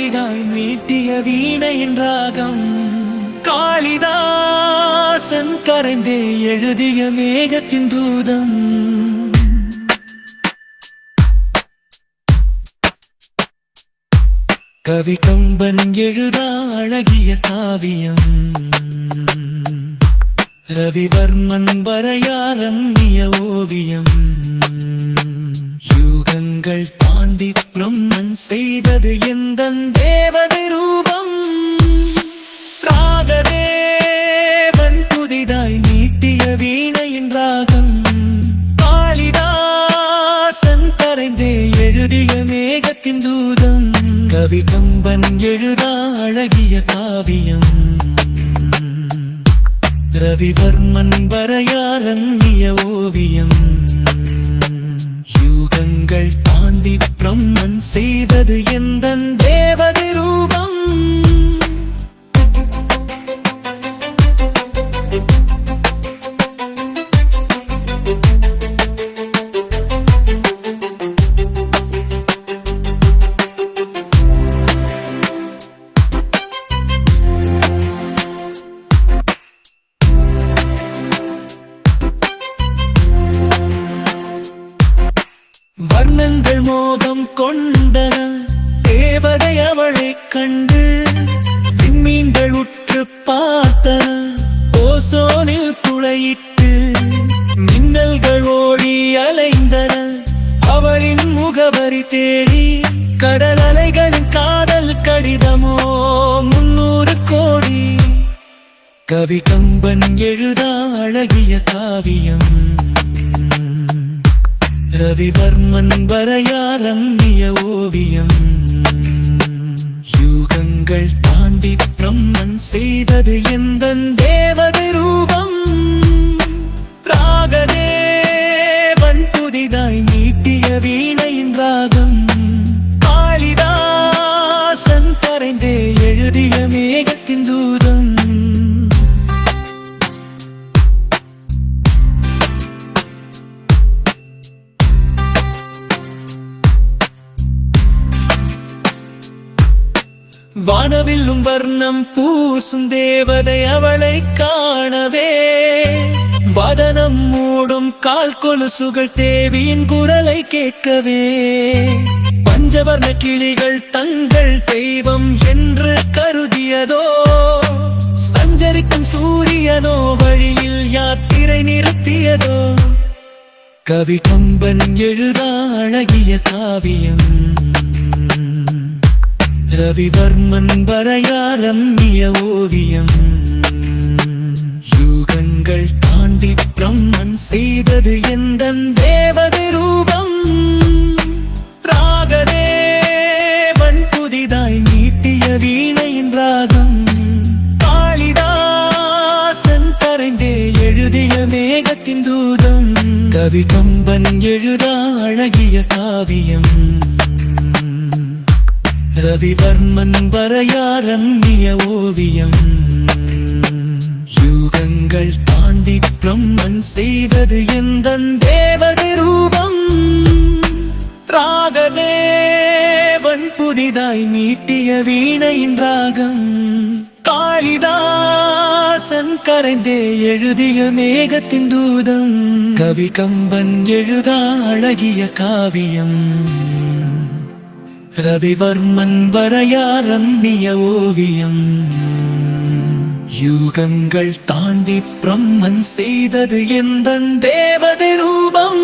புதிதாய் மீட்டிய வீணையின் ராகம். காளிதாசன் கரைந்தே எழுதிய மேகத்தின் தூதம். கவி கம்பன் எழுதா அழகிய காவியம். ரவிவர்மன் வரையாரண்ய ஓவியம். யுகங்கள் தாண்டி பிரம்மன் செய்தது எந்தன் தேவதை ரூபம். ராகதேவன் புதிதாய் மீட்டிய வீணையின் ராகம். காளிதாசன் கரைந்தே எழுதிய மேகத்தின் தூதம். கவி கம்பன் எழுதா அழகிய காவியம். ரவிவர்மன் வரையாரண்ய ஓவியம். யுகங்கள் தாண்டி பிரம்மன் செய்தது எந்தன் தேவதை ரூபம். வர்ணங்கள் மோகம் கொண்டன, தேவதை அவளை கண்டு விண்மீன்கள் உற்று பார்த்தன. ஓசோனில் துளையிட்டு மின்னல்கள் ஓடி அலைந்தன. அவளின் முகவரி தேடி கடல் அலைகளின் காதல் கடிதமோ 300 கோடி. கவி கம்பன் எழுதா அழகிய காவியம். ரவிவர்மன் வரையாரண்ய ஓவியம். யுகங்கள் தாண்டி பிரம்மன் செய்தது எந்தன் தேவதை ரூபம். ராகதேவன் புதிதாய் மீட்டிய வீணையின் ராகம். காளிதாசன் கரைந்தே எழுதிய மேகத்தின் தூதம். வானவில்லும் வர்ணம் பூசும் தேவதை அவளை காணவே. வதனம் மூடும் கால் கொலுசுகள் தேவியின் குரலை கேட்கவே. பஞ்சவர்ண கிளிகள் தங்கள் தெய்வம் என்று கருதியதோ. சஞ்சரிக்கும் சூரியனோ வழியில் யாத்திரை நிறுத்தியதோ. கவி கம்பன் எழுதா அழகிய காவியம். ரவிவர்மன் வரையாரண்ய ஓவியம். யுகங்கள் தாண்டி பிரம்மன் செய்தது எந்தன் தேவதை ரூபம். ராகதேவன் புதிதாய் மீட்டிய வீணையின் ராகம். காளிதாசன் கரைந்தே எழுதிய மேகத்தின் தூதம். கவி கம்பன் எழுதா அழகிய காவியம். ரவிவர்மன் வரையாரண்ய ஓவியம். யுகங்கள் தாண்டி பிரம்மன் செய்தது எந்தன் தேவதை ரூபம். ராகதேவன் புதிதாய் மீட்டிய வீணையின் ராகம். காளிதாசன் கரைந்தே எழுதிய மேகத்தின் தூதம். கவி கம்பன் எழுதா அழகிய காவியம். ரவிவர்மன் வரையாரண்ய ஓவியம். யுகங்கள் தாண்டி பிரம்மன் செய்தது எந்தன் தேவதை ரூபம்.